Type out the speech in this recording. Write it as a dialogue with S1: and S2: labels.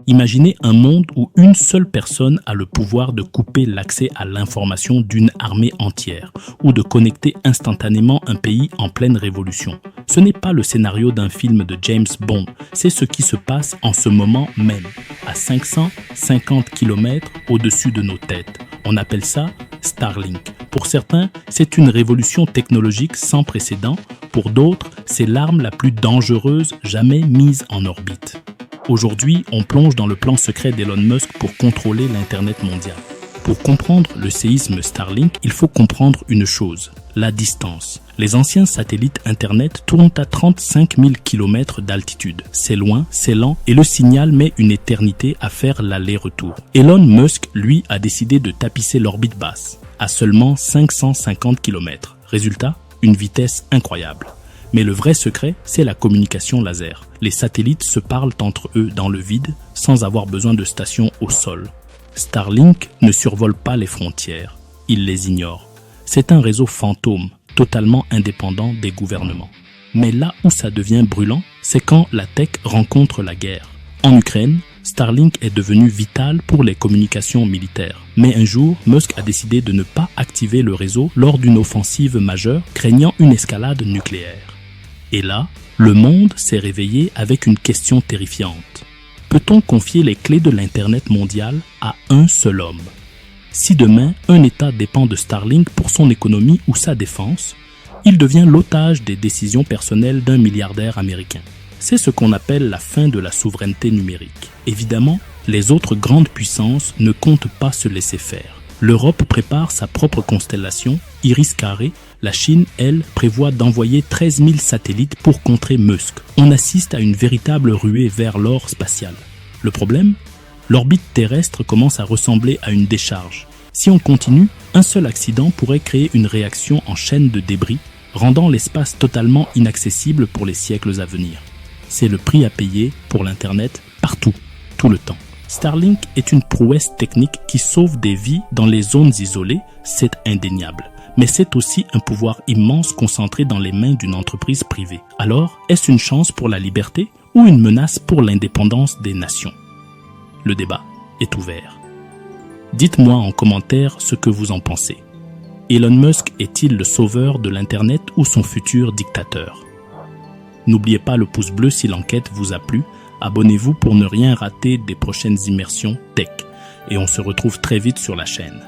S1: Imaginez un monde où une seule personne a le pouvoir de couper l'accès à l'information d'une armée entière ou de connecter instantanément un pays en pleine révolution. Ce n'est pas le scénario d'un film de James Bond, c'est ce qui se passe en ce moment même, à 550 km au-dessus de nos têtes. On appelle ça Starlink. Pour certains, c'est une révolution technologique sans précédent. Pour d'autres, c'est l'arme la plus dangereuse jamais mise en orbite. Aujourd'hui, on plonge dans le plan secret d'Elon Musk pour contrôler l'Internet mondial. Pour comprendre le séisme Starlink, il faut comprendre une chose, la distance. Les anciens satellites Internet tournent à 35 000 km d'altitude. C'est loin, c'est lent et le signal met une éternité à faire l'aller-retour. Elon Musk, lui, a décidé de tapisser l'orbite basse, à seulement 550 km. Résultat, une vitesse incroyable. Mais le vrai secret, c'est la communication laser. Les satellites se parlent entre eux dans le vide sans avoir besoin de stations au sol. Starlink ne survole pas les frontières, il les ignore. C'est un réseau fantôme, totalement indépendant des gouvernements. Mais là où ça devient brûlant, c'est quand la tech rencontre la guerre. En Ukraine, Starlink est devenu vital pour les communications militaires. Mais un jour, Musk a décidé de ne pas activer le réseau lors d'une offensive majeure, craignant une escalade nucléaire. Et là, le monde s'est réveillé avec une question terrifiante. Peut-on confier les clés de l'Internet mondial à un seul homme? Si demain, un État dépend de Starlink pour son économie ou sa défense, il devient l'otage des décisions personnelles d'un milliardaire américain. C'est ce qu'on appelle la fin de la souveraineté numérique. Évidemment, les autres grandes puissances ne comptent pas se laisser faire. L'Europe prépare sa propre constellation, Iris Carré. La Chine, elle, prévoit d'envoyer 13 000 satellites pour contrer Musk. On assiste à une véritable ruée vers l'or spatial. Le problème? L'orbite terrestre commence à ressembler à une décharge. Si on continue, un seul accident pourrait créer une réaction en chaîne de débris, rendant l'espace totalement inaccessible pour les siècles à venir. C'est le prix à payer pour l'Internet partout, tout le temps. Starlink est une prouesse technique qui sauve des vies dans les zones isolées, c'est indéniable. Mais c'est aussi un pouvoir immense concentré dans les mains d'une entreprise privée. Alors, est-ce une chance pour la liberté ou une menace pour l'indépendance des nations? Le débat est ouvert. Dites-moi en commentaire ce que vous en pensez. Elon Musk est-il le sauveur de l'Internet ou son futur dictateur? N'oubliez pas le pouce bleu si l'enquête vous a plu. Abonnez-vous pour ne rien rater des prochaines immersions tech. Et on se retrouve très vite sur la chaîne.